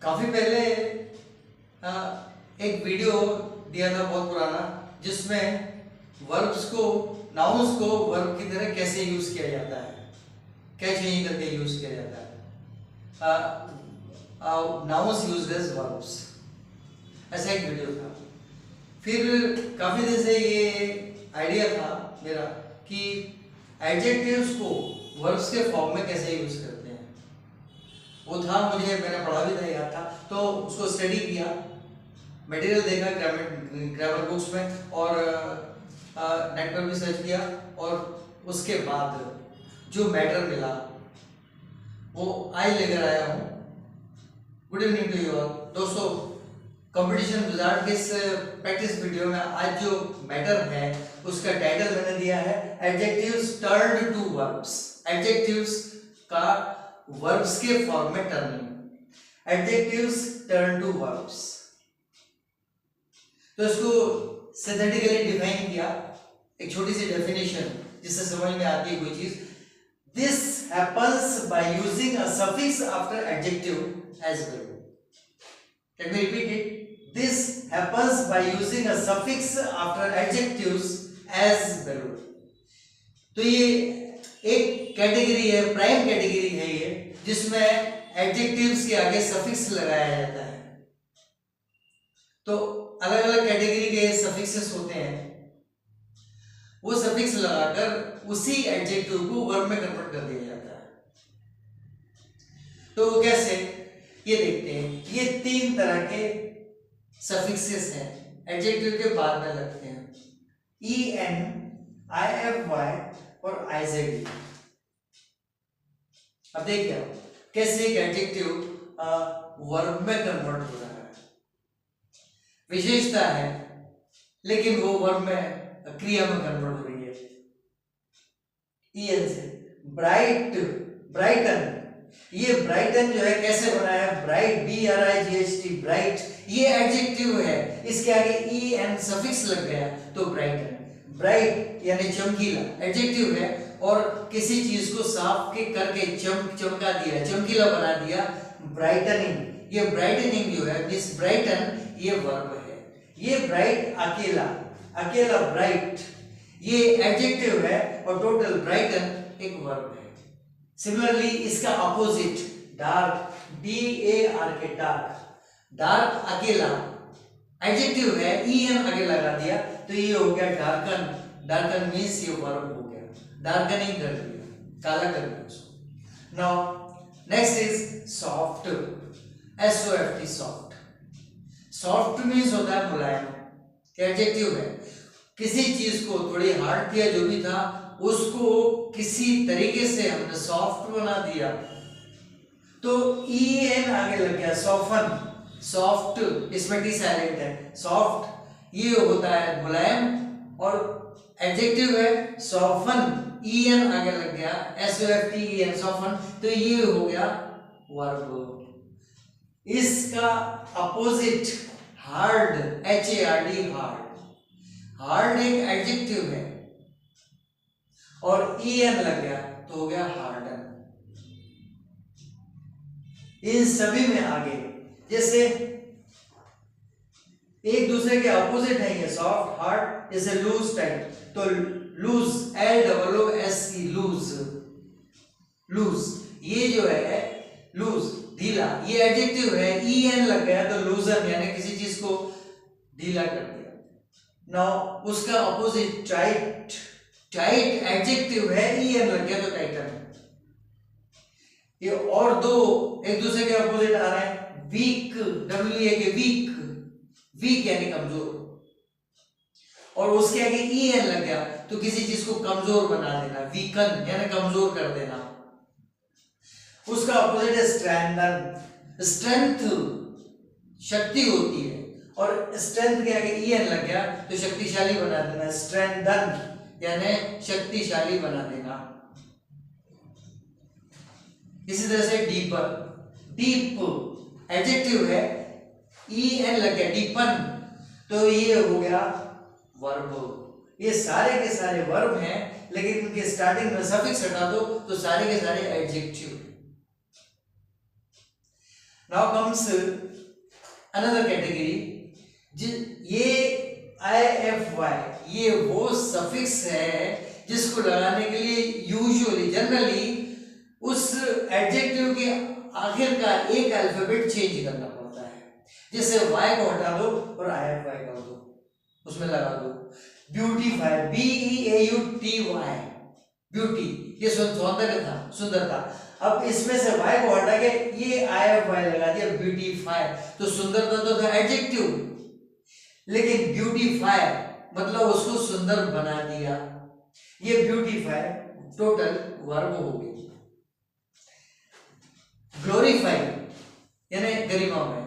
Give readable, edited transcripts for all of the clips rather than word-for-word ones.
काफी पहले एक वीडियो दिया था बहुत पुराना, जिसमें वर्ब्स को, नाउन्स को वर्ब की तरह कैसे यूज किया जाता है, क्या चेंज करके यूज किया जाता है। नाउन्स यूज्ड एज वर्ब्स, ऐसा एक वीडियो था। फिर काफी दिन से ये आइडिया था मेरा कि एडजेक्टिव्स को वर्ब्स के फॉर्म में कैसे यूज करते हैं। वो था, मैंने पढ़ा भी था, याद था, तो उसको स्टडी किया, मटेरियल देखा ग्रामर बुक्स में, और नेट पर भी सर्च किया, और उसके बाद जो मैटर मिला वो आई लेकर आया हूँ। Good evening to you all दोस्तों। कंपटीशन विजार्ड के इस प्रैक्टिस वीडियो में आज जो मैटर है उसका टाइटल मैंने दिया है adjectives turned to verbs. Adjectives का वर्ब्स के फॉर्म में turning, adjectives turn to verbs. तो इसको सिंथेटिकली डिफाइन किया, एक छोटी सी डेफिनेशन जिससे समझ में आती है कोई चीज। This happens by using a suffix after adjective as well. Let me repeat it. This happens by using a suffix after adjectives as below. तो ये एक कैटेगरी है, प्राइम कैटेगरी है ये, जिसमें एडजेक्टिव्स के आगे सफिक्स लगाया जाता है। तो अलग अलग कैटेगरी के सफिक्सेस होते हैं, वो सफिक्स लगाकर उसी एडजेक्टिव को वर्ब में कन्वर्ट कर दिया जाता है। तो वो कैसे, ये देखते हैं। ये तीन तरह के सफिक्सेस हैं, एडजेक्टिव के बाद में लगते हैं, en, ify और izd। अब देखिए कैसे एक एडजेक्टिव वर्ब में कन्वर्ट हो रहा है। विशेषता है, लेकिन वो वर्ब में क्रिया में कन्वर्ट हो रही है। en से ब्राइट, ब्राइटन। ये ब्राइटन जो है कैसे बना है, ब्राइट, BRIGHT, ब्राइट, ये एडजेक्टिव है, इसके आगे en सफिक्स लग गया तो ब्राइटन। ब्राइट यानी चमकीला एडजेक्टिव है, और किसी चीज को साफ के करके चमका दिया, चमकीला बना दिया, ब्राइटनिंग। ये ब्राइटनिंग जो है, मिस ब्राइटन, ये वर्ब है। ये ब्राइट अकेला, अकेला ब्राइट, ये एडजेक्टिव है, और टोटल ब्राइटन एक वर्ब है। सिमिलरली इसका opposite dark, DARK, dark, dark अकेला एडजेक्टिव है, en आगे लगा दिया तो ये हो गया डार्कन। डार्कन मींस ये वर्ब हो गया, डार्कनिंग कर दिया, काला कर दिया उसको। Now next is soft, SOFT, soft. Soft means होता है मुलायम, एडजेक्टिव है। किसी चीज को थोड़ी हार्ड किया, जो भी था उसको किसी तरीके से हमने सॉफ्ट बना दिया, तो en आगे लग गया, सॉफन, सॉफ्ट, इसमें टी साइलेंट है, सॉफ्ट ये होता है मुलायम, और एडजेक्टिव है सॉफन, en आगे लग गया, SOFT, सॉफन, तो ये हो गया वर्ब। इसका opposite hard, HARD, hard. Hard एक एडजेक्टिव है और en लग गया तो हो गया हार्डन। इन सभी में आगे जैसे एक दूसरे के अपोजिट है, ये सॉफ्ट, हार्ड, जैसे लूज टाइप, तो लूज, LOOSE, लूज, लूज, ये जो है लूज, ढीला, ये एडजेक्टिव है, en लग गया तो लूजन, यानी किसी चीज को ढीला कर दिया। नाउ उसका अपोजिट टाइट, टाइट एडजेक्टिव है, en लग गया तो टाइटन। ये और दो एक दूसरे के अपोजिट आ रहे हैं, वीक, WEAK, वीक, वीक यानी कमजोर, और उसके आगे en लग गया तो किसी चीज को कमजोर बना देना, वीकन यानी कमजोर कर देना। उसका अपोजिट है स्ट्रेंथन, स्ट्रेंथ शक्ति होती है, और स्ट्रेंथ के आगे en लग गया तो शक्तिशाली बना देना, स्ट्रेंथन यानी शक्तिशाली बना देना। इसी तरह से डीपर, डीप एडजेक्टिव है, en लग गया, डीपन, तो ये हो गया वर्ब। ये सारे के सारे वर्ब हैं, लेकिन इनके स्टार्टिंग में सफिक्स हटा दो तो सारे के सारे adjective. Now comes another category, ये IFY ये वो सफिक्स है जिसको लगाने के लिए यूजुअली जनरली उस एडजेक्टिव के आखिर का एक अल्फाबेट चेंज करना पड़ता है। जैसे y को हटा दो और IFY कर दो, उसमें लगा दो ब्यूटीफाई, BEAUTY, ब्यूटी ये सौंदर्य था, सुंदरता। अब इसमें से y को हटा के ये IFY लगा दिया ब्यूटीफाई, तो सुंदरता तो था एडजेक्टिव, लेकिन ब्यूटीफाई मतलब उसको सुंदर बना दिया। ये ब्यूटीफाई टोटल वर्ब हो गई। ग्लोरीफाई यानी गरिमामय,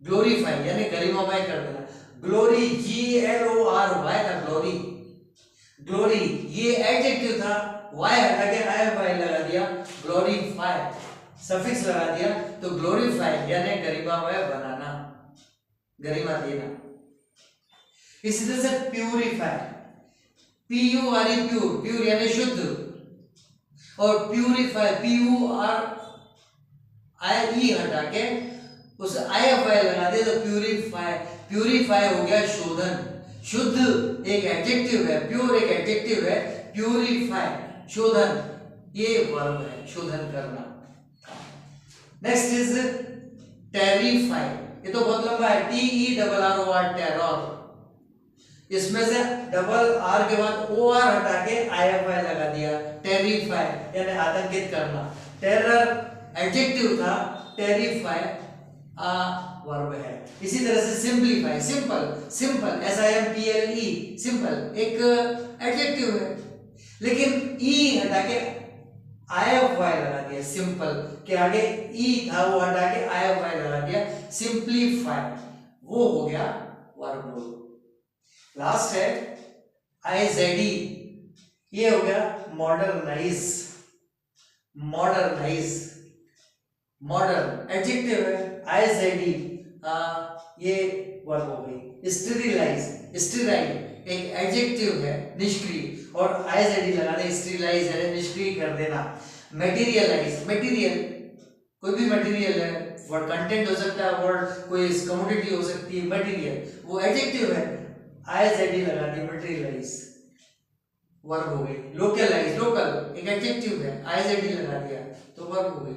ग्लोरीफाई यानी गरिमामय कर देना। ग्लोरी GLORY था ग्लोरी, ग्लोरी ये एडजेक्टिव था, y हटा के IFY लगा दिया, ग्लोरीफाई सफिक्स लगा दिया, तो ग्लोरीफाई यानी गरिमामय बनाना, गरिमा देना। इसी तरह से प्यूरिफाई, PURE प्यूर, प्यूर यानी शुद्ध, और प्यूरिफाई PURIE हटा के उस IFY लगा दिया, तो प्यूरिफाई, प्यूरिफाई हो गया शोधन, शुद्ध एक एडजेक्टिव है, प्योर एक एडजेक्टिव है, प्यूरिफाई शोधन, ये वर्ब है शोधन करना। नेक्स्ट इज टेरिफाई, ये तो बहुत लंबा है, TERROR टेरर, इसमें से डबल आर के बाद OR हटा के IFY लगा दिया, टेरिफाई यानी आतंकित करना। टेरर एडजेक्टिव था, टेरिफाई वर्ब है। इसी तरह से simplify, simple, simple SIMPLE simple एक एडजेक्टिव है, लेकिन ई हटा के IFY लगा दिया, सिंपल के आगे ई था वो हटा के IFY लगा दिया, सिंपलीफाई वो हो गया वर्ब। लास्ट है IZD, ये हो गया मॉडर्नाइज, मॉडर्नाइज मॉडर्न एडजेक्टिव है, IZD ये वर्ब हो गई। स्टेरिलाइज, स्टेराइल एक एडजेक्टिव है निष्क्रिय, और IZD लगा दे, स्टेरिलाइज है निष्क्रिय कर देना। मटेरियलाइज, मटेरियल कोई भी मटेरियल है, वर्ड कंटेंट हो सकता है, वर्ड कोई कमोडिटी हो सकती है, मटेरियल वो एडजेक्टिव है, IZD लगा दी, मटेरियलाइज वर्ब हो गई। लोकलाइज, लोकल एक एडजेक्टिव है, IZD लगा दिया तो वर्ब हो गई।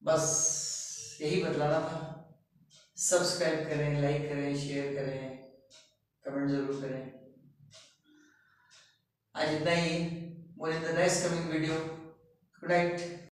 बस यही बतलाना था। सब्सक्राइब करें, लाइक करें, शेयर करें, कमेंट जरूर करें। आज इतना ही, और in the next coming video, good night.